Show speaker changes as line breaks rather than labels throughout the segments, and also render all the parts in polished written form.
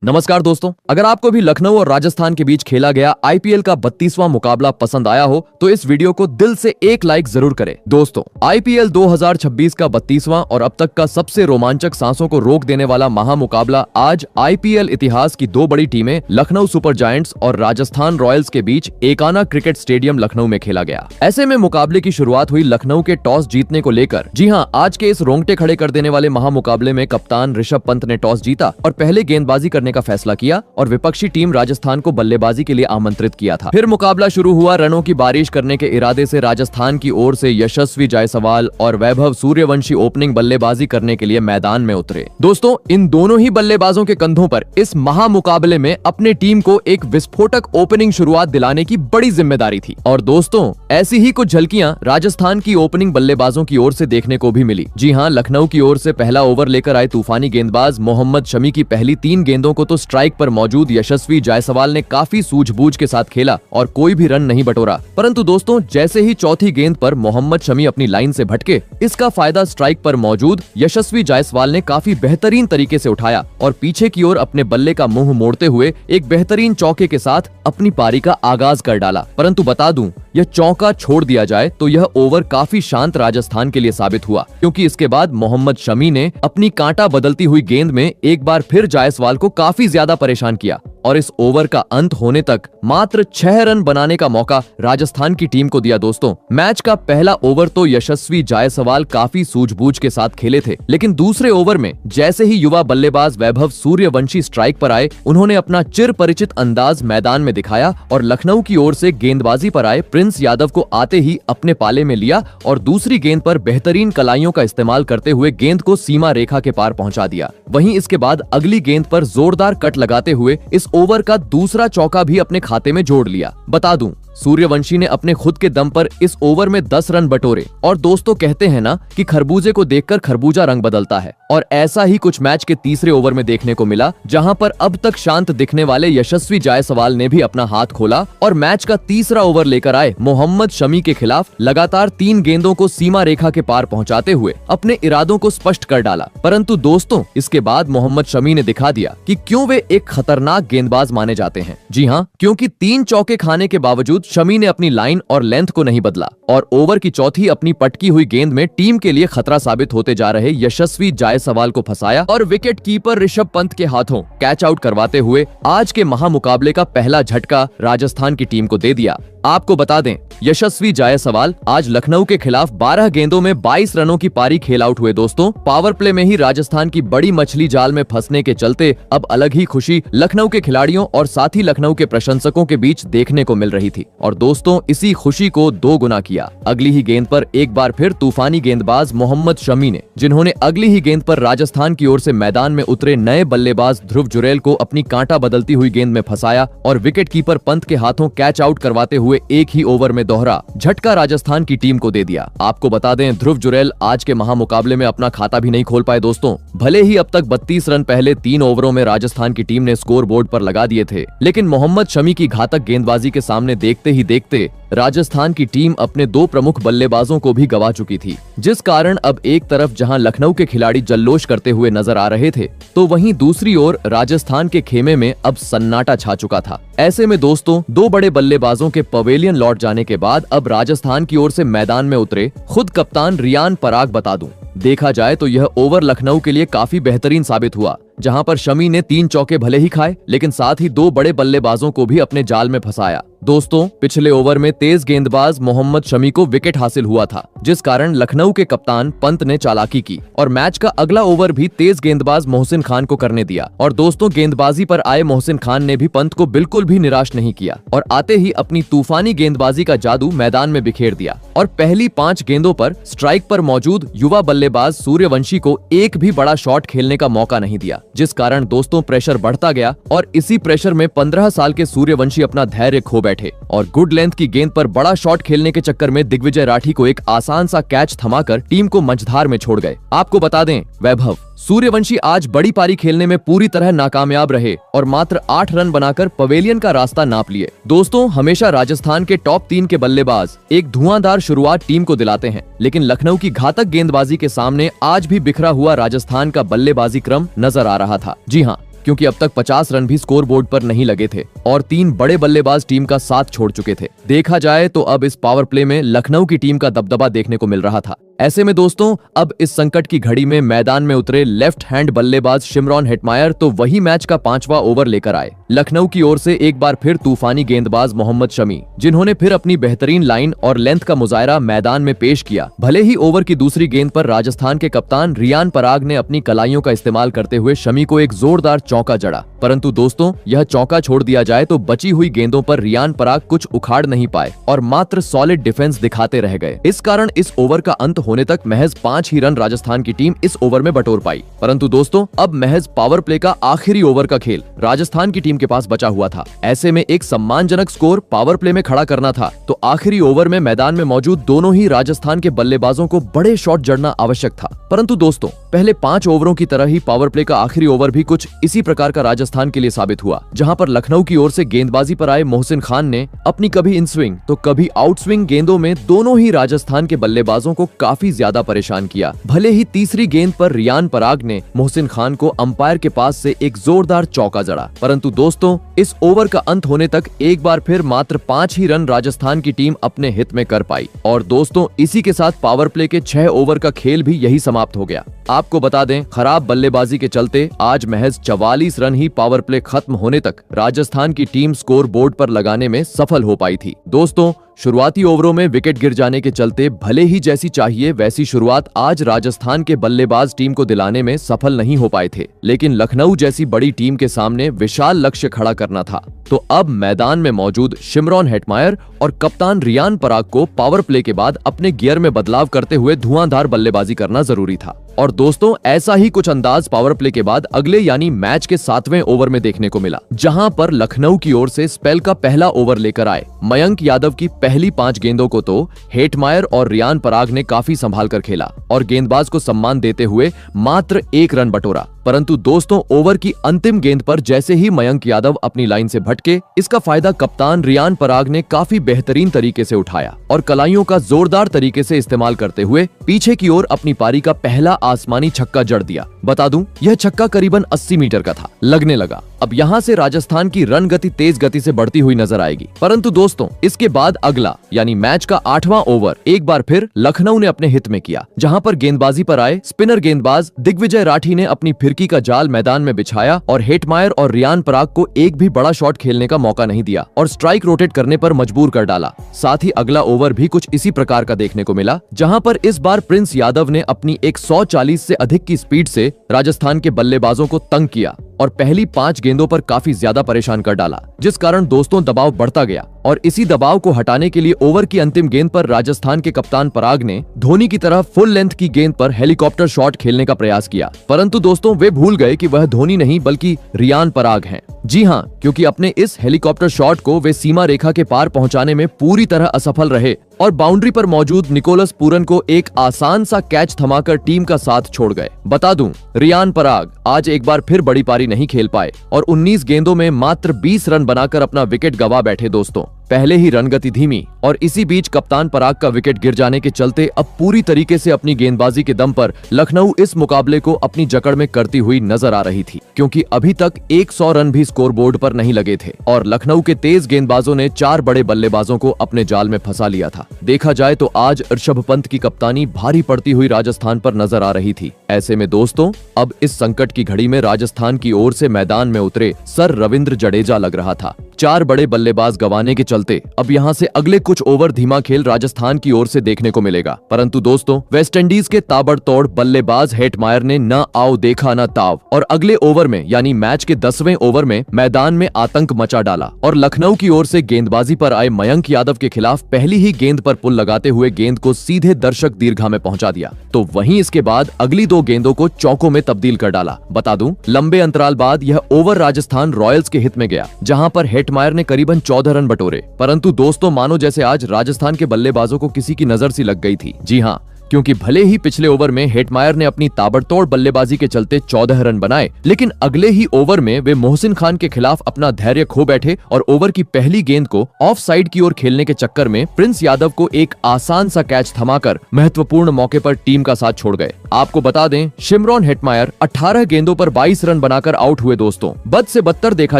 नमस्कार दोस्तों, अगर आपको भी लखनऊ और राजस्थान के बीच खेला गया आईपीएल का 32वां मुकाबला पसंद आया हो तो इस वीडियो को दिल से एक लाइक जरूर करें। दोस्तों, आईपीएल 2026 का 32वां और अब तक का सबसे रोमांचक सांसों को रोक देने वाला महामुकाबला आज आईपीएल इतिहास की दो बड़ी टीमें लखनऊ सुपर जायंट्स और राजस्थान रॉयल्स के बीच एकाना क्रिकेट स्टेडियम लखनऊ में खेला गया। ऐसे में मुकाबले की शुरुआत हुई लखनऊ के टॉस जीतने को लेकर। जी हां, आज के इस रोंगटे खड़े कर देने वाले महामुकाबले में कप्तान ऋषभ पंत ने टॉस जीता और पहले गेंदबाजी करने का फैसला किया और विपक्षी टीम राजस्थान को बल्लेबाजी के लिए आमंत्रित किया था। फिर मुकाबला शुरू हुआ। रनों की बारिश करने के इरादे से राजस्थान की ओर से यशस्वी जायसवाल और वैभव सूर्यवंशी ओपनिंग बल्लेबाजी करने के लिए मैदान में उतरे। दोस्तों, इन दोनों ही बल्लेबाजों के कंधों पर इस महामुकाबले में अपने टीम को एक विस्फोटक ओपनिंग शुरुआत दिलाने की बड़ी जिम्मेदारी थी। और दोस्तों, ऐसी ही कुछ झलकियां राजस्थान की ओपनिंग बल्लेबाजों की ओर से देखने को भी मिली। जी हां, लखनऊ की ओर से पहला ओवर लेकर आए तूफानी गेंदबाज मोहम्मद शमी की पहली 3 गेंदों को तो स्ट्राइक पर मौजूद यशस्वी जायसवाल ने काफी सूझबूझ के साथ खेला और कोई भी रन नहीं बटोरा। परंतु दोस्तों, जैसे ही चौथी गेंद पर मोहम्मद शमी अपनी लाइन से भटके, इसका फायदा स्ट्राइक पर मौजूद यशस्वी जायसवाल ने काफी बेहतरीन तरीके से उठाया और पीछे की ओर अपने बल्ले का मुंह मोड़ते हुए एक बेहतरीन चौके के साथ अपनी पारी का आगाज कर डाला। परंतु बता दूं, यह चौका छोड़ दिया जाए तो यह ओवर काफी शांत राजस्थान के लिए साबित हुआ, क्योंकि इसके बाद मोहम्मद शमी ने अपनी कांटा बदलती हुई गेंद में एक बार फिर जायसवाल को काफी ज्यादा परेशान किया और इस ओवर का अंत होने तक मात्र 6 रन बनाने का मौका राजस्थान की टीम को दिया। दोस्तों, मैच का पहला ओवर तो यशस्वी जायसवाल काफी सूझबूझ के साथ खेले थे, लेकिन दूसरे ओवर में जैसे ही युवा बल्लेबाज वैभव सूर्यवंशी स्ट्राइक पर आए, उन्होंने अपना चिर परिचित अंदाज मैदान में दिखाया और लखनऊ की ओर से गेंदबाजी पर आए प्रिंस यादव को आते ही अपने पाले में लिया और दूसरी गेंद पर बेहतरीन कलाइयों का इस्तेमाल करते हुए गेंद को सीमा रेखा के पार पहुंचा दिया। वहीं इसके बाद अगली गेंद पर जोरदार कट लगाते हुए इस ओवर का दूसरा चौका भी अपने खाते में जोड़ लिया। बता दूं, सूर्यवंशी ने अपने खुद के दम पर इस ओवर में 10 रन बटोरे। और दोस्तों, कहते हैं ना कि खरबूजे को देखकर खरबूजा रंग बदलता है, और ऐसा ही कुछ मैच के तीसरे ओवर में देखने को मिला, जहां पर अब तक शांत दिखने वाले यशस्वी जायसवाल ने भी अपना हाथ खोला और मैच का तीसरा ओवर लेकर आए मोहम्मद शमी के खिलाफ लगातार 3 गेंदों को सीमा रेखा के पार पहुंचाते हुए अपने इरादों को स्पष्ट कर डाला। परंतु दोस्तों, इसके बाद मोहम्मद शमी ने दिखा दिया कि क्यों वे एक खतरनाक गेंदबाज माने जाते हैं। जी हाँ, क्योंकि 3 चौके खाने के बावजूद शमी ने अपनी लाइन और लेंथ को नहीं बदला और ओवर की चौथी अपनी पटकी हुई गेंद में टीम के लिए खतरा साबित होते जा रहे यशस्वी जायसवाल को फंसाया और विकेट कीपर ऋषभ पंत के हाथों कैच आउट करवाते हुए आज के महामुकाबले का पहला झटका राजस्थान की टीम को दे दिया। आपको बता दें, यशस्वी जायसवाल आज लखनऊ के खिलाफ 12 गेंदों में 22 रनों की पारी खेल आउट हुए। दोस्तों, पावर प्ले में ही राजस्थान की बड़ी मछली जाल में फंसने के चलते अब अलग ही खुशी लखनऊ के खिलाड़ियों और साथ ही लखनऊ के प्रशंसकों के बीच देखने को मिल रही थी। और दोस्तों, इसी खुशी को 2 गुना किया अगली ही गेंद पर एक बार फिर तूफानी गेंदबाज मोहम्मद शमी ने, जिन्होंने अगली ही गेंद पर राजस्थान की ओर से मैदान में उतरे नए बल्लेबाज ध्रुव जुरैल को अपनी कांटा बदलती हुई गेंद में फंसाया और विकेट कीपर पंत के हाथों कैच आउट करवाते हुए एक ही ओवर में दोहरा झटका राजस्थान की टीम को दे दिया। आपको बता दें, ध्रुव जुरैल आज के महामुकाबले में अपना खाता भी नहीं खोल पाए। दोस्तों, भले ही अब तक 32 रन पहले 3 ओवरों में राजस्थान की टीम ने स्कोर बोर्ड पर लगा दिए थे, लेकिन मोहम्मद शमी की घातक गेंदबाजी के सामने देखते ही देखते राजस्थान की टीम अपने 2 प्रमुख बल्लेबाजों को भी गवा चुकी थी, जिस कारण अब एक तरफ जहां लखनऊ के खिलाड़ी जल्लोश करते हुए नजर आ रहे थे, तो वहीं दूसरी ओर राजस्थान के खेमे में अब सन्नाटा छा चुका था। ऐसे में दोस्तों, 2 बड़े बल्लेबाजों के पवेलियन लौट जाने के बाद अब राजस्थान की ओर से मैदान में उतरे खुद कप्तान रियान पराग। बता दूं, देखा जाए तो यह ओवर लखनऊ के लिए काफी बेहतरीन साबित हुआ, जहां पर शमी ने 3 चौके भले ही खाए, लेकिन साथ ही 2 बड़े बल्लेबाजों को भी अपने जाल में फंसाया। दोस्तों, पिछले ओवर में तेज गेंदबाज मोहम्मद शमी को विकेट हासिल हुआ था, जिस कारण लखनऊ के कप्तान पंत ने चालाकी की और मैच का अगला ओवर भी तेज गेंदबाज मोहसिन खान को करने दिया। और दोस्तों, गेंदबाजी पर आए मोहसिन खान ने भी पंत को बिल्कुल भी निराश नहीं किया और आते ही अपनी तूफानी गेंदबाजी का जादू मैदान में बिखेर दिया और पहली 5 गेंदों पर स्ट्राइक पर मौजूद युवा बल्लेबाज सूर्यवंशी को एक भी बड़ा शॉट खेलने का मौका नहीं दिया, जिस कारण दोस्तों प्रेशर बढ़ता गया और इसी प्रेशर में 15 साल के सूर्यवंशी अपना धैर्य खो बैठे और गुड लेंथ की गेंद पर बड़ा शॉट खेलने के चक्कर में दिग्विजय राठी को एक आसान सा कैच थमाकर टीम को मंझधार में छोड़ गए। आपको बता दें, वैभव सूर्यवंशी आज बड़ी पारी खेलने में पूरी तरह नाकामयाब रहे और मात्र 8 रन बनाकर पवेलियन का रास्ता नाप लिए। दोस्तों, हमेशा राजस्थान के टॉप 3 के बल्लेबाज एक धुआंधार शुरुआत टीम को दिलाते हैं, लेकिन लखनऊ की घातक गेंदबाजी के सामने आज भी बिखरा हुआ राजस्थान का बल्लेबाजी क्रम नजर आ रहा था। जी हाँ, क्योंकि अब तक 50 रन भी स्कोर बोर्ड पर नहीं लगे थे और 3 बड़े बल्लेबाज टीम का साथ छोड़ चुके थे। देखा जाए तो अब इस पावर प्ले में लखनऊ की टीम का दबदबा देखने को मिल रहा था। ऐसे में दोस्तों अब इस संकट की घड़ी में मैदान में उतरे लेफ्ट हैंड बल्लेबाज शिमरॉन हेटमायर तो वही मैच का 5वां ओवर लेकर आए। लखनऊ की ओर से एक बार फिर तूफानी गेंदबाज मोहम्मद शमी, जिन्होंने फिर अपनी बेहतरीन लाइन और लेंथ का मुजाहरा मैदान में पेश किया। भले ही ओवर की दूसरी गेंद पर राजस्थान के कप्तान रियान पराग ने अपनी कलाइयों का इस्तेमाल करते हुए शमी को एक जोरदार चौका जड़ा, परंतु दोस्तों यह चौका छोड़ दिया जाए तो बची हुई गेंदों पर रियान पराग कुछ उखाड़ नहीं पाए और मात्र सॉलिड डिफेंस दिखाते रह गए। इस कारण इस ओवर का अंत होने तक महज 5 ही रन राजस्थान की टीम इस ओवर में बटोर पाई। परंतु दोस्तों अब महज पावर प्ले का आखिरी ओवर का खेल राजस्थान की टीम के पास बचा हुआ था। ऐसे में एक सम्मानजनक स्कोर पावर प्ले में खड़ा करना था तो आखिरी ओवर में मैदान में मौजूद दोनों ही राजस्थान के बल्लेबाजों को बड़े शॉट जड़ना आवश्यक था। परंतु दोस्तों पहले 5 ओवरों की तरह ही पावर प्ले का आखिरी ओवर भी कुछ इसी प्रकार का राजस्थान के लिए साबित हुआ, जहां पर लखनऊ की ओर से गेंदबाजी पर आए मोहसिन खान ने अपनी कभी इन स्विंग तो कभी आउट स्विंग गेंदों में दोनों ही राजस्थान के बल्लेबाजों को काफी ज्यादा परेशान किया। भले ही तीसरी गेंद पर रियान पराग ने मोहसिन खान को अंपायर के पास से एक जोरदार चौका जड़ा, परंतु दोस्तों इस ओवर का अंत होने तक एक बार फिर मात्र 5 ही रन राजस्थान की टीम अपने हित में कर पाई और दोस्तों इसी के साथ पावर प्ले के 6 ओवर का खेल भी यही समाप्त हो गया। आपको बता दें खराब बल्लेबाजी के चलते आज महज 44 रन ही पावर प्ले खत्म होने तक राजस्थान की टीम स्कोर बोर्ड पर लगाने में सफल हो पाई थी। दोस्तों शुरुआती ओवरों में विकेट गिर जाने के चलते भले ही जैसी चाहिए वैसी शुरुआत आज राजस्थान के बल्लेबाज टीम को दिलाने में सफल नहीं हो पाए थे, लेकिन लखनऊ जैसी बड़ी टीम के सामने विशाल लक्ष्य खड़ा करना था तो अब मैदान में मौजूद शिमरॉन हेटमायर और कप्तान रियान पराग को पावर प्ले के बाद अपने गियर में बदलाव करते हुए धुआंधार बल्लेबाजी करना जरूरी था। और दोस्तों ऐसा ही कुछ अंदाज पावर प्ले के बाद अगले यानी मैच के 7वें ओवर में देखने को मिला, जहां पर लखनऊ की ओर से स्पेल का पहला ओवर लेकर आए मयंक यादव की पहली 5 गेंदों को तो हेटमायर और रियान पराग ने काफी संभाल कर खेला और गेंदबाज को सम्मान देते हुए मात्र 1 रन बटोरा। परंतु दोस्तों ओवर की अंतिम गेंद पर जैसे ही मयंक यादव अपनी लाइन से भटके, इसका फायदा कप्तान रियान पराग ने काफी बेहतरीन तरीके से उठाया और कलाइयों का जोरदार तरीके से इस्तेमाल करते हुए पीछे की ओर अपनी पारी का पहला आसमानी छक्का जड़ दिया। बता दूं यह छक्का करीबन 80 मीटर का था। लगने लगा अब यहाँ से राजस्थान की रन गति तेज गति से बढ़ती हुई नजर आएगी। परंतु दोस्तों इसके बाद अगला यानी मैच का 8वां ओवर एक बार फिर लखनऊ ने अपने हित में किया, जहां पर गेंदबाजी पर आए स्पिनर गेंदबाज दिग्विजय राठी ने अपनी फिरकी का जाल मैदान में बिछाया और हेटमायर और रियान पराग को एक भी बड़ा शॉट खेलने का मौका नहीं दिया और स्ट्राइक रोटेट करने पर मजबूर कर डाला। साथ ही अगला ओवर भी कुछ इसी प्रकार का देखने को मिला, जहां पर इस बार प्रिंस यादव ने अपनी 140 से अधिक की स्पीड से राजस्थान के बल्लेबाजों को तंग किया और पहली 5 गेंदों पर काफी ज्यादा परेशान कर डाला, जिस कारण दोस्तों दबाव बढ़ता गया और इसी दबाव को हटाने के लिए ओवर की अंतिम गेंद पर राजस्थान के कप्तान पराग ने धोनी की तरह फुल लेंथ की गेंद पर हेलीकॉप्टर शॉट खेलने का प्रयास किया। परंतु दोस्तों वे भूल गए कि वह धोनी नहीं बल्कि रियान पराग हैं। जी हाँ, क्योंकि अपने इस हेलीकॉप्टर शॉट को वे सीमा रेखा के पार पहुंचाने में पूरी तरह असफल रहे और बाउंड्री पर मौजूद निकोलस पूरन को एक आसान सा कैच थमाकर टीम का साथ छोड़ गए। बता दूं रियान पराग आज एक बार फिर बड़ी पारी नहीं खेल पाए और 19 गेंदों में मात्र 20 रन बनाकर अपना विकेट गंवा बैठे। दोस्तों पहले ही रन गति धीमी और इसी बीच कप्तान पराग का विकेट गिर जाने के चलते अब पूरी तरीके से अपनी गेंदबाजी के दम पर लखनऊ इस मुकाबले को अपनी जकड़ में करती हुई नजर आ रही थी, क्योंकि अभी तक 100 रन भी स्कोर बोर्ड पर नहीं लगे थे और लखनऊ के तेज गेंदबाजों ने 4 बड़े बल्लेबाजों को अपने जाल में फंसा लिया था। देखा जाए तो आज ऋषभ पंत की कप्तानी भारी पड़ती हुई राजस्थान पर नजर आ रही थी। ऐसे में दोस्तों अब इस संकट की घड़ी में राजस्थान की ओर से मैदान में उतरे सर रविंद्र जडेजा लग रहा था। 4 बड़े बल्लेबाज गंवाने के चलते अब यहां से अगले कुछ ओवर धीमा खेल राजस्थान की ओर से देखने को मिलेगा। परंतु दोस्तों वेस्टइंडीज के ताबड़तोड़ बल्लेबाज हेटमायर ने न आओ देखा न ताव और अगले ओवर में यानी मैच के 10वें ओवर में मैदान में आतंक मचा डाला और लखनऊ की ओर से गेंदबाजी पर आए मयंक यादव के खिलाफ पहली ही गेंद पर पुल लगाते हुए गेंद को सीधे दर्शक दीर्घा में पहुंचा दिया, तो वहीं इसके बाद अगली 2 गेंदों को चौकों में तब्दील कर डाला। बता दूं लंबे अंतराल बाद यह ओवर राजस्थान रॉयल्स के हित में गया, जहां पर हेटमायर ने करीबन 14 रन बटोरे। परंतु दोस्तों मानो जैसे आज राजस्थान के बल्लेबाजों को किसी की नजर सी लग गई थी। जी हाँ, क्योंकि भले ही पिछले ओवर में हेटमायर ने अपनी ताबड़तोड़ बल्लेबाजी के चलते 14 रन बनाए, लेकिन अगले ही ओवर में वे मोहसिन खान के खिलाफ अपना धैर्य खो बैठे और ओवर की पहली गेंद को ऑफ साइड की ओर खेलने के चक्कर में प्रिंस यादव को एक आसान सा कैच थमाकर महत्वपूर्ण मौके पर टीम का साथ छोड़ गए। आपको बता दें, शिमरॉन हेटमायर 18 गेंदों पर 22 रन बनाकर आउट हुए। दोस्तों, बद से बदतर देखा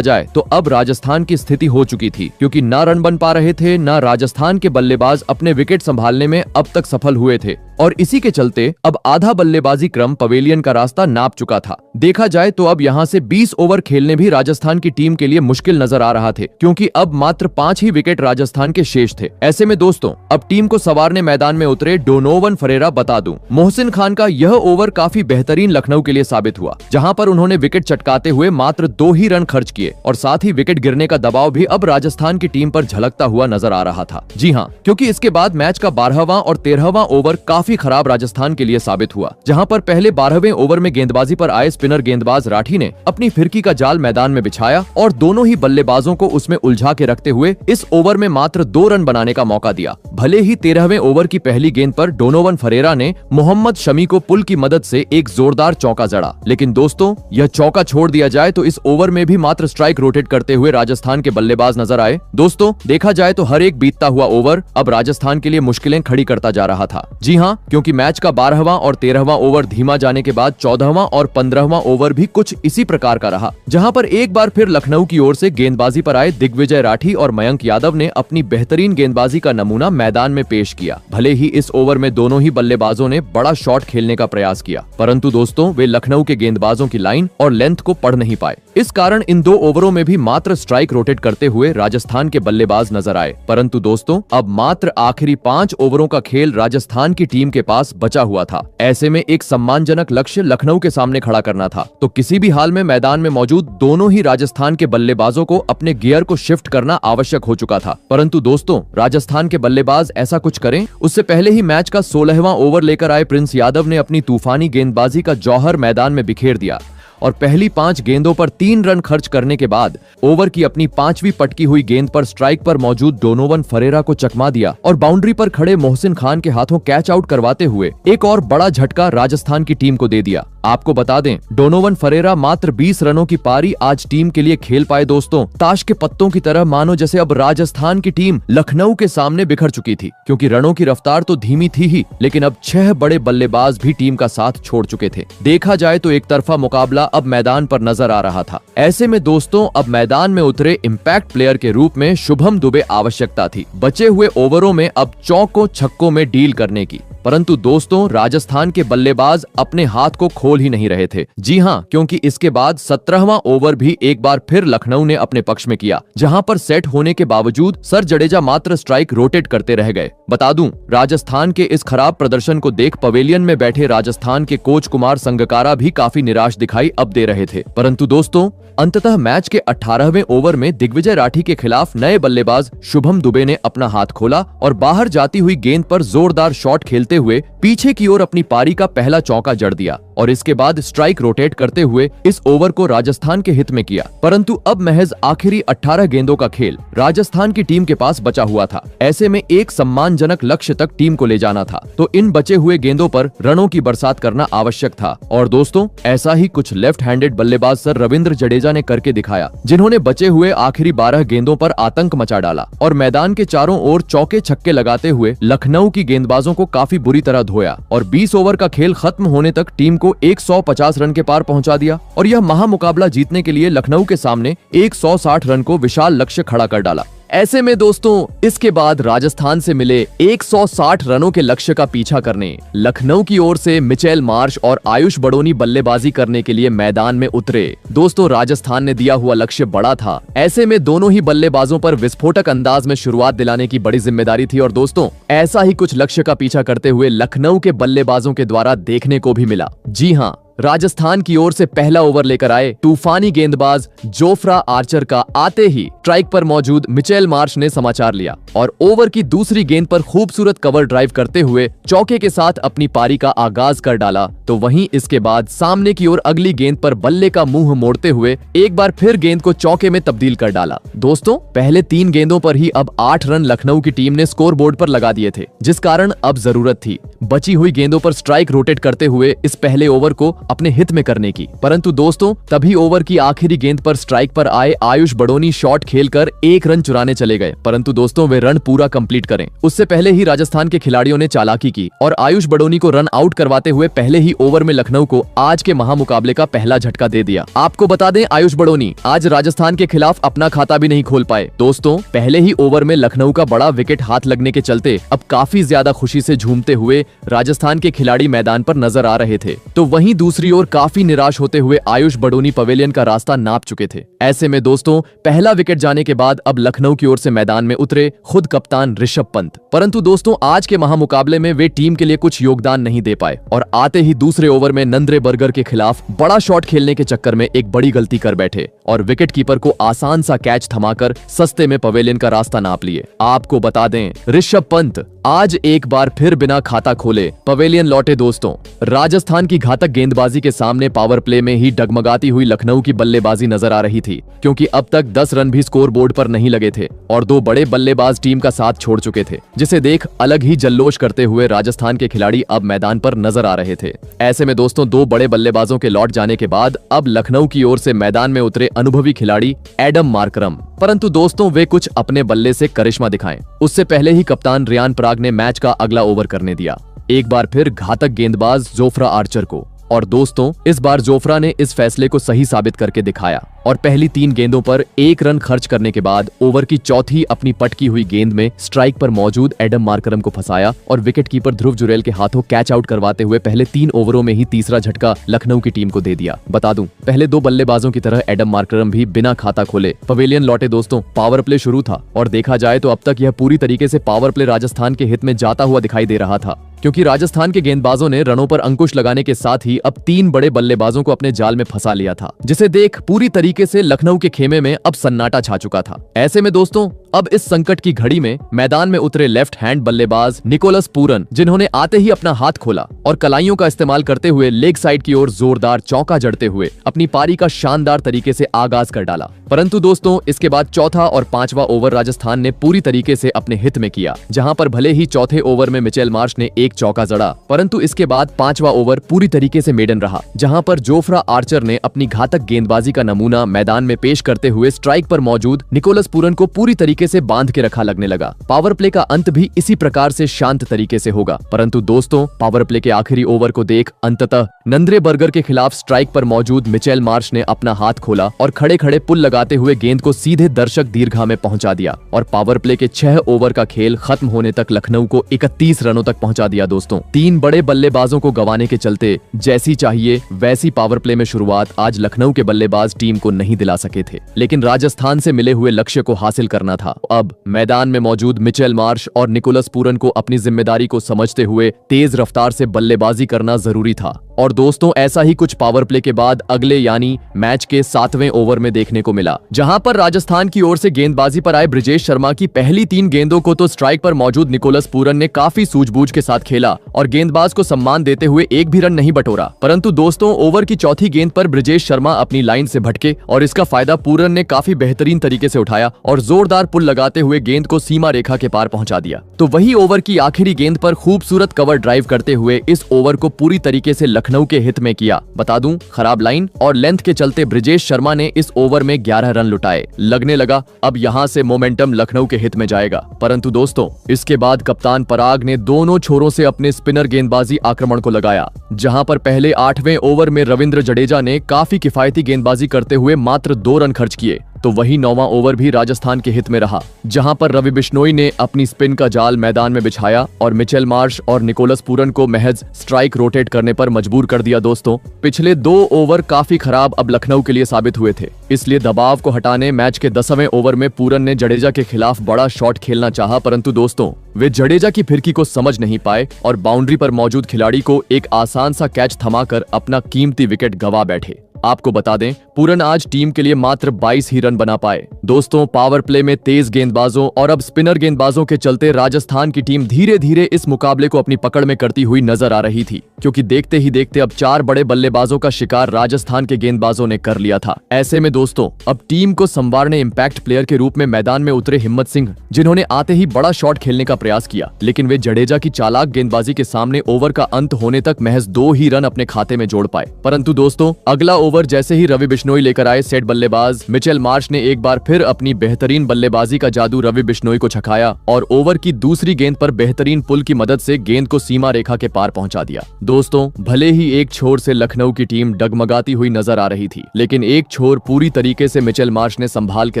जाए तो अब राजस्थान की स्थिति हो चुकी थी, क्योंकि ना रन बन पा रहे थे, ना राजस्थान के बल्लेबाज अपने विकेट संभालने में अब तक सफल हुए थे और इसी के चलते अब आधा बल्लेबाजी क्रम पवेलियन का रास्ता नाप चुका था। देखा जाए तो अब यहाँ से 20 ओवर खेलने भी राजस्थान की टीम के लिए मुश्किल नजर आ रहा थे, क्योंकि अब मात्र 5 ही विकेट राजस्थान के शेष थे। ऐसे में दोस्तों, अब टीम को संवारने मैदान में उतरे डोनोवन फरेरा। बता दूं, मोहसिन खान का यह ओवर काफी बेहतरीन लखनऊ के लिए साबित हुआ, जहां पर उन्होंने विकेट चटकाते हुए मात्र 2 ही रन खर्च किए और साथ ही विकेट गिरने का दबाव भी अब राजस्थान की टीम पर झलकता हुआ नजर आ रहा था। जी हाँ, क्योंकि इसके बाद मैच का 12वां और 13वां ओवर काफी खराब राजस्थान के लिए साबित हुआ, जहां पर पहले 12वें ओवर में गेंदबाजी पर आए स्पिनर गेंदबाज राठी ने अपनी फिरकी का जाल मैदान में बिछाया और दोनों ही बल्लेबाजों को उसमें उलझा के रखते हुए इस ओवर में मात्र 2 रन बनाने का मौका दिया। भले ही 13वें ओवर की पहली गेंद पर डोनोवन फरेरा ने मोहम्मद शमी को पुल की मदद से एक जोरदार चौका जड़ा, लेकिन दोस्तों, यह चौका छोड़ दिया जाए तो इस ओवर में भी मात्र स्ट्राइक रोटेट करते हुए राजस्थान के बल्लेबाज नजर आए। दोस्तों, देखा जाए तो हर एक बीतता हुआ ओवर अब राजस्थान के लिए मुश्किलें खड़ी करता जा रहा था। जी हाँ, क्योंकि मैच का 12वां और 13वां ओवर धीमा जाने के बाद 14वां और 15वां ओवर भी कुछ इसी प्रकार का रहा, जहां पर एक बार फिर लखनऊ की ओर से गेंदबाजी पर आए दिग्विजय राठी और मयंक यादव ने अपनी बेहतरीन गेंदबाजी का नमूना मैदान में पेश किया। भले ही इस ओवर में दोनों ही बल्लेबाजों ने बड़ा शॉट खेलने का प्रयास किया, परंतु दोस्तों, वे लखनऊ के गेंदबाजों की लाइन और लेंथ को पढ़ नहीं पाए। इस कारण इन 2 ओवरों में भी मात्र स्ट्राइक रोटेट करते हुए राजस्थान के बल्लेबाज नजर आए। परंतु दोस्तों, अब मात्र आखिरी 5 ओवरों का खेल राजस्थान की टीम के पास बचा हुआ था। ऐसे में एक सम्मानजनक लक्ष्य लखनऊ के सामने खड़ा करना था, तो किसी भी हाल में मैदान में मौजूद दोनों ही राजस्थान के बल्लेबाजों को अपने गियर को शिफ्ट करना आवश्यक हो चुका था। परंतु दोस्तों, राजस्थान के बल्लेबाज ऐसा कुछ करें उससे पहले ही मैच का 16वां ओवर लेकर आए प्रिंस यादव ने अपनी तूफानी गेंदबाजी का जौहर मैदान में बिखेर दिया और पहली 5 गेंदों पर 3 रन खर्च करने के बाद ओवर की अपनी 5वीं पटकी हुई गेंद पर स्ट्राइक पर मौजूद डोनोवन फरेरा को चकमा दिया और बाउंड्री पर खड़े मोहसिन खान के हाथों कैच आउट करवाते हुए एक और बड़ा झटका राजस्थान की टीम को दे दिया। आपको बता दें, डोनोवन फरेरा मात्र 20 रनों की पारी आज टीम के लिए खेल पाए। दोस्तों, ताश के पत्तों की तरह मानो जैसे अब राजस्थान की टीम लखनऊ के सामने बिखर चुकी थी, क्योंकि रनों की रफ्तार तो धीमी थी ही, लेकिन अब 6 बड़े बल्लेबाज भी टीम का साथ छोड़ चुके थे। देखा जाए तो एक तरफा मुकाबला अब मैदान पर नजर आ रहा था। ऐसे में दोस्तों, अब मैदान में उतरे इम्पैक्ट प्लेयर के रूप में शुभम दुबे आवश्यकता थी, बचे हुए ओवरों में अब चौकों छक्कों में डील करने की। परंतु दोस्तों, राजस्थान के बल्लेबाज अपने हाथ को खोल ही नहीं रहे थे। जी हाँ, क्योंकि इसके बाद 17वां ओवर भी एक बार फिर लखनऊ ने अपने पक्ष में किया, जहां पर सेट होने के बावजूद सर जडेजा मात्र स्ट्राइक रोटेट करते रह गए। बता दूं, राजस्थान के इस खराब प्रदर्शन को देख पवेलियन में बैठे राजस्थान के कोच कुमार संगकारा भी काफी निराश दिखाई अब दे रहे थे। परंतु दोस्तों, अंततः मैच के 18वें ओवर में दिग्विजय राठी के खिलाफ नए बल्लेबाज शुभम दुबे ने अपना हाथ खोला और बाहर जाती हुई गेंद पर जोरदार शॉट खेलते हुए पीछे की ओर अपनी पारी का पहला चौका जड़ दिया और इसके बाद स्ट्राइक रोटेट करते हुए इस ओवर को राजस्थान के हित में किया। परंतु अब महज आखिरी 18 गेंदों का खेल राजस्थान की टीम के पास बचा हुआ था। ऐसे में एक सम्मानजनक लक्ष्य तक टीम को ले जाना था, तो इन बचे हुए गेंदों पर रनों की बरसात करना आवश्यक था। और दोस्तों, ऐसा ही कुछ लेफ्ट हैंडेड बल्लेबाज सर रविंद्र जडेजा ने करके दिखाया, जिन्होंने बचे हुए आखिरी 12 गेंदों पर आतंक मचा डाला और मैदान के चारों ओर चौके छक्के लगाते हुए लखनऊ की गेंदबाजों को काफी बुरी तरह धोया और 20 ओवर का खेल खत्म होने तक टीम को 150 रन के पार पहुंचा दिया और यह महामुकाबला जीतने के लिए लखनऊ के सामने 160 रन को विशाल लक्ष्य खड़ा कर डाला। ऐसे में दोस्तों, इसके बाद राजस्थान से मिले 160 रनों के लक्ष्य का पीछा करने लखनऊ की ओर से मिचेल मार्श और आयुष बड़ोनी बल्लेबाजी करने के लिए मैदान में उतरे। दोस्तों, राजस्थान ने दिया हुआ लक्ष्य बड़ा था। ऐसे में दोनों ही बल्लेबाजों पर विस्फोटक अंदाज में शुरुआत दिलाने की बड़ी जिम्मेदारी थी और दोस्तों, ऐसा ही कुछ लक्ष्य का पीछा करते हुए लखनऊ के बल्लेबाजों के द्वारा देखने को भी मिला। जी हाँ, राजस्थान की ओर से पहला ओवर लेकर आए तूफानी गेंदबाज जोफ्रा आर्चर का आते ही स्ट्राइक पर मौजूद मिचेल मार्श ने समाचार लिया और ओवर की दूसरी गेंद पर खूबसूरत कवर ड्राइव करते हुए चौके के साथ अपनी पारी का आगाज कर डाला। तो वहीं इसके बाद सामने की ओर अगली गेंद पर बल्ले का मुंह मोड़ते हुए एक बार फिर गेंद को चौके में तब्दील कर डाला। दोस्तों, पहले 3 गेंदों पर ही अब 8 रन लखनऊ की टीम ने स्कोर बोर्ड पर लगा दिए थे, जिस कारण अब जरूरत थी बची हुई गेंदों पर स्ट्राइक रोटेट करते हुए इस पहले ओवर को अपने हित में करने की। परंतु दोस्तों, तभी ओवर की आखिरी गेंद पर स्ट्राइक पर आए आयुष बड़ोनी शॉट खेलकर 1 रन चुराने चले गए। परंतु दोस्तों, वे रन पूरा कंप्लीट करें उससे पहले ही राजस्थान के खिलाड़ियों ने चालाकी की और आयुष बड़ोनी को रन आउट करवाते हुए पहले ही ओवर में लखनऊ को आज के महामुकाबले का पहला झटका दे दिया। आपको बता दें, आयुष बड़ोनी आज राजस्थान के खिलाफ अपना खाता भी नहीं खोल पाए। दोस्तों, पहले ही ओवर में लखनऊ का बड़ा विकेट हाथ लगने के चलते अब काफी ज्यादा खुशी से झूमते हुए राजस्थान के खिलाड़ी मैदान पर नजर आ रहे थे। तो वहीं दूसरी ओर काफी निराश होते हुए आयुष बड़ोनी पवेलियन का रास्ता नाप चुके थे। ऐसे में दोस्तों, पहला विकेट जाने के बाद अब लखनऊ की ओर से मैदान में उतरे खुद कप्तान ऋषभ पंत। परंतु दोस्तों, आज के महामुकाबले में वे टीम के लिए कुछ योगदान नहीं दे पाए और आते ही दूसरे ओवर में नंद्रे बर्गर के खिलाफ बड़ा शॉट खेलने के चक्कर में एक बड़ी गलती कर बैठे और विकेट कीपर को आसान सा कैच थमाकर सस्ते में पवेलियन का रास्ता नाप लिए। आपको बता दें, ऋषभ पंत आज एक बार फिर बिना खाता खोले पवेलियन लौटे। दोस्तों, राजस्थान की घातक गेंदबाजी के सामने पावर प्ले में ही डगमगाती हुई लखनऊ की बल्लेबाजी नजर आ रही थी, क्योंकि अब तक 10 रन भी स्कोर बोर्ड पर नहीं लगे थे और 2 बड़े बल्लेबाज टीम का साथ छोड़ चुके थे, जिसे देख अलग ही जल्लोश करते हुए राजस्थान के खिलाड़ी अब मैदान पर नजर आ रहे थे। ऐसे में दोस्तों, 2 बड़े बल्लेबाजों के लौट जाने के बाद अब लखनऊ की ओर से मैदान में उतरे अनुभवी खिलाड़ी एडम मार्करम। परंतु दोस्तों, वे कुछ अपने बल्ले से करिश्मा दिखाएं उससे पहले ही कप्तान रियान पराग ने मैच का अगला ओवर करने दिया, एक बार फिर घातक गेंदबाज जोफ्रा आर्चर को। और दोस्तों, इस बार जोफ्रा ने इस फैसले को सही साबित करके दिखाया और पहली 3 गेंदों पर 1 रन खर्च करने के बाद ओवर की चौथी अपनी पटकी हुई गेंद में स्ट्राइक पर मौजूद एडम मार्करम को फंसाया और विकेट कीपर ध्रुव जुरैल के हाथों कैच आउट करवाते हुए पहले 3 ओवरों में ही तीसरा झटका लखनऊ की टीम को दे दिया। बता दूं, पहले 2 बल्लेबाजों की तरह एडम मार्करम भी बिना खाता खोले पवेलियन लौटे। दोस्तों, पावर प्ले शुरू था और देखा जाए तो अब तक यह पूरी तरीके से पावर प्ले राजस्थान के हित में जाता हुआ दिखाई दे रहा था, क्योंकि राजस्थान के गेंदबाजों ने रनों पर अंकुश लगाने के साथ ही अब 3 बड़े बल्लेबाजों को अपने जाल में फंसा लिया था, जिसे देख पूरी तरीके से लखनऊ के खेमे में अब सन्नाटा छा चुका था। ऐसे में दोस्तों, अब इस संकट की घड़ी में मैदान में उतरे लेफ्ट हैंड बल्लेबाज निकोलस पूरन, जिन्होंने आते ही अपना हाथ खोला और कलाइयों का इस्तेमाल करते हुए लेग साइड की ओर जोरदार चौका जड़ते हुए अपनी पारी का शानदार तरीके से आगाज कर डाला। परंतु दोस्तों, इसके बाद चौथा और 5वां ओवर राजस्थान ने पूरी तरीके से अपने हित में किया, जहां पर भले ही चौथे ओवर में मिचेल मार्श ने एक चौका जड़ा, परंतु इसके बाद 5वां ओवर पूरी तरीके से मेडन रहा, जहां पर जोफ्रा आर्चर ने अपनी घातक गेंदबाजी का नमूना मैदान में पेश करते हुए स्ट्राइक पर मौजूद निकोलस पूरन को पूरी तरीके से बांध के रखा लगने लगा। पावर प्ले का अंत भी इसी प्रकार से शांत तरीके से होगा। परंतु दोस्तों, पावर प्ले के आखिरी ओवर को देख अंततः नंद्रे बर्गर के खिलाफ स्ट्राइक पर मौजूद मिचेल मार्श ने अपना हाथ खोला और खड़े खड़े पुल लगाते हुए गेंद को सीधे दर्शक दीर्घा में पहुंचा दिया और पावर प्ले के 6 ओवर का खेल खत्म होने तक लखनऊ को 31 रनों तक पहुंचा दिया। दोस्तों, 3 बड़े बल्लेबाजों को गंवाने के चलते जैसी चाहिए वैसी पावर प्ले में शुरुआत आज लखनऊ के बल्लेबाज टीम को नहीं दिला सके थे, लेकिन राजस्थान से मिले हुए लक्ष्य को हासिल करना था। अब मैदान में मौजूद मिचेल मार्श और निकोलस पूरन को अपनी जिम्मेदारी को समझते हुए तेज रफ्तार से बल्लेबाजी करना जरूरी था। और दोस्तों, ऐसा ही कुछ पावर प्ले के बाद अगले यानी मैच के 7वें ओवर में देखने को मिला, जहां पर राजस्थान की ओर से गेंदबाजी पर आए ब्रिजेश शर्मा की पहली 3 गेंदों को तो स्ट्राइक पर मौजूद निकोलस पूरन ने काफी सूझबूझ के साथ खेला और गेंदबाज को सम्मान देते हुए एक भी रन नहीं बटोरा। परंतु दोस्तों, ओवर की चौथी गेंद पर ब्रिजेश शर्मा अपनी लाइन से भटके और इसका फायदा पूरन ने काफी बेहतरीन तरीके से उठाया और जोरदार पुल लगाते हुए गेंद को सीमा रेखा के पार पहुंचा दिया। तो वही ओवर की आखिरी गेंद पर खूबसूरत कवर ड्राइव करते हुए इस ओवर को पूरी तरीके से लखनऊ के हित में किया। बता दूं, खराब लाइन और लेंथ के चलते ब्रिजेश शर्मा ने इस ओवर में 11 रन लुटाए। लगने लगा अब यहां से मोमेंटम लखनऊ के हित में जाएगा। परंतु दोस्तों, इसके बाद कप्तान पराग ने दोनों छोरों से अपने स्पिनर गेंदबाजी आक्रमण को लगाया, जहां पर पहले 8वें ओवर में रविंद्र जडेजा ने काफी किफायती गेंदबाजी करते हुए मात्र 2 रन खर्च किए। तो वही 9वां ओवर भी राजस्थान के हित में रहा, जहां पर रवि बिश्नोई ने अपनी स्पिन का जाल मैदान में बिछाया और मिचेल मार्श और निकोलस पूरन को महज स्ट्राइक रोटेट करने पर मजबूर कर दिया। दोस्तों, पिछले 2 ओवर काफी खराब अब लखनऊ के लिए साबित हुए थे, इसलिए दबाव को हटाने मैच के 10वें ओवर में पूरन ने जडेजा के खिलाफ बड़ा शॉट खेलना चाहा, परंतु दोस्तों वे जडेजा की फिरकी को समझ नहीं पाए और बाउंड्री पर मौजूद खिलाड़ी को एक आसान सा कैच थमाकर अपना कीमती विकेट गंवा बैठे। आपको बता दें, पूरन आज टीम के लिए मात्र 22 ही रन बना पाए। दोस्तों, पावर प्ले में तेज गेंदबाजों और अब स्पिनर गेंदबाजों के चलते राजस्थान की टीम धीरे धीरे इस मुकाबले को अपनी पकड़ में करती हुई नजर आ रही थी, क्योंकि देखते ही देखते अब 4 बड़े बल्लेबाजों का शिकार राजस्थान के गेंदबाजों ने कर लिया था। ऐसे में दोस्तों, अब टीम को संवारने इम्पैक्ट प्लेयर के रूप में मैदान में उतरे हिम्मत सिंह, जिन्होंने आते ही बड़ा शॉट खेलने का प्रयास किया, लेकिन वे जडेजा की चालाक गेंदबाजी के सामने ओवर का अंत होने तक महज 2 ही रन अपने खाते में जोड़ पाए। परंतु दोस्तों, अगला ओवर जैसे ही रवि बिश्नोई लेकर आए, सेट बल्लेबाज मिचेल मार्श ने एक बार फिर अपनी बेहतरीन बल्लेबाजी का जादू रवि बिश्नोई को छकाया और ओवर की दूसरी गेंद पर बेहतरीन पुल की मदद से गेंद को सीमा रेखा के पार पहुंचा दिया। दोस्तों, भले ही एक छोर से लखनऊ की टीम डगमगाती हुई नजर आ रही थी, लेकिन एक छोर पूरी तरीके से मिचेल मार्श ने संभाल के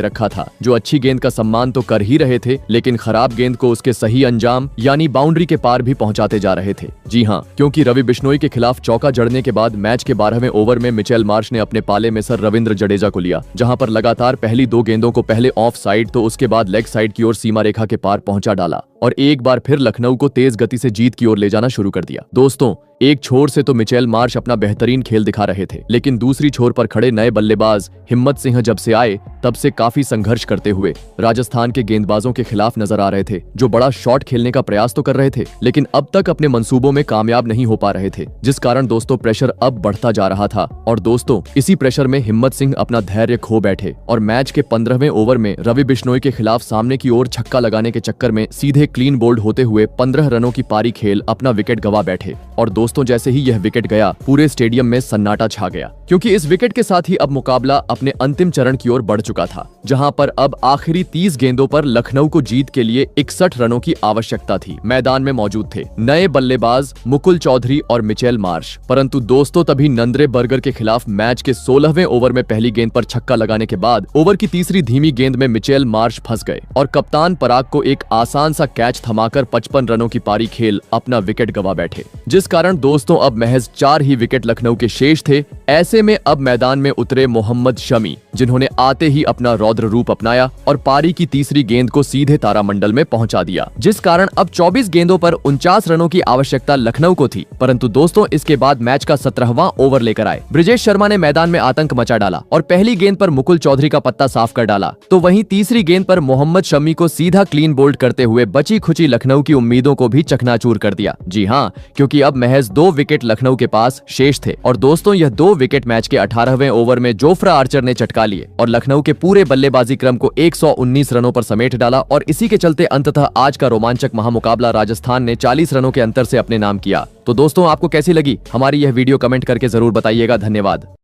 रखा था, जो अच्छी गेंद का सम्मान तो कर ही रहे थे, लेकिन खराब गेंद को उसके सही अंजाम यानी बाउंड्री के पार भी पहुंचाते जा रहे थे। जी हां, क्योंकि रवि बिश्नोई के खिलाफ चौका जड़ने के बाद मैच के 12वें ओवर में मिचेल मार्श ने अपने पाले में सर रविंद्र जडेजा को लिया, जहां पर लगातार पहली 2 गेंदों को पहले ऑफ साइड तो उसके बाद लेग साइड की ओर सीमा रेखा के पार पहुंचा डाला और एक बार फिर लखनऊ को तेज गति से जीत की ओर ले जाना शुरू कर दिया। दोस्तों, एक छोर से तो मिचेल मार्श अपना बेहतरीन खेल दिखा रहे थे, लेकिन दूसरी छोर पर खड़े नए बल्लेबाज हिम्मत सिंह जब से आए तब से काफी संघर्ष करते हुए राजस्थान के गेंदबाजों के खिलाफ नजर आ रहे थे, जो बड़ा शॉट खेलने का प्रयास तो कर रहे थे, लेकिन अब तक अपने मंसूबों में कामयाब नहीं हो पा रहे थे, जिस कारण दोस्तों प्रेशर अब बढ़ता जा रहा था। और दोस्तों, इसी प्रेशर में हिम्मत सिंह अपना धैर्य खो बैठे और मैच के 15वें ओवर में रवि बिश्नोई के खिलाफ सामने की ओर छक्का लगाने के चक्कर में सीधे क्लीन बोल्ड होते हुए 15 रनों की पारी खेल अपना विकेट गंवा बैठे। और दोस्तों, जैसे ही यह विकेट गया, पूरे स्टेडियम में सन्नाटा छा गया, क्योंकि इस विकेट के साथ ही अब मुकाबला अपने अंतिम चरण की ओर बढ़ चुका था, जहां पर अब आखिरी 30 गेंदों पर लखनऊ को जीत के लिए 61 रनों की आवश्यकता थी। मैदान में मौजूद थे नए बल्लेबाज मुकुल चौधरी और मिचेल मार्श, परंतु दोस्तों तभी नंद्रे बर्गर के खिलाफ मैच के 16वें ओवर में पहली गेंद पर छक्का लगाने के बाद ओवर की तीसरी धीमी गेंद में मिचेल मार्श फंस गए और कप्तान पराग को एक आसान सा कैच थमाकर 55 रनों की पारी खेल अपना विकेट गंवा बैठे, जिस कारण दोस्तों अब महज 4 ही विकेट लखनऊ के शेष थे। ऐसे में अब मैदान में उतरे मोहम्मद शमी, जिन्होंने आते ही अपना रौद्र रूप अपनाया और पारी की तीसरी गेंद को सीधे तारामंडल में पहुंचा दिया, जिस कारण अब 24 गेंदों पर 49 रनों की आवश्यकता लखनऊ को थी। परंतु दोस्तों, इसके बाद मैच का 17वां ओवर लेकर आए ब्रिजेश शर्मा ने मैदान में आतंक मचा डाला और पहली गेंद पर मुकुल चौधरी का पत्ता साफ कर डाला, तो वहीं तीसरी गेंद पर मोहम्मद शमी को सीधा क्लीन बोल्ड करते हुए बची खुची लखनऊ की उम्मीदों को भी चकनाचूर कर दिया। जी हां, क्योंकि अब महज 2 विकेट लखनऊ के पास शेष थे और दोस्तों यह 2 विकेट मैच के 18वें ओवर में जोफ्रा आर्चर ने चटका लिए और लखनऊ के पूरे बल्लेबाजी क्रम को 119 रनों पर समेट डाला और इसी के चलते अंततः आज का रोमांचक महामुकाबला राजस्थान ने 40 रनों के अंतर से अपने नाम किया। तो दोस्तों, आपको कैसी लगी हमारी यह वीडियो, कमेंट करके जरूर बताइएगा। धन्यवाद।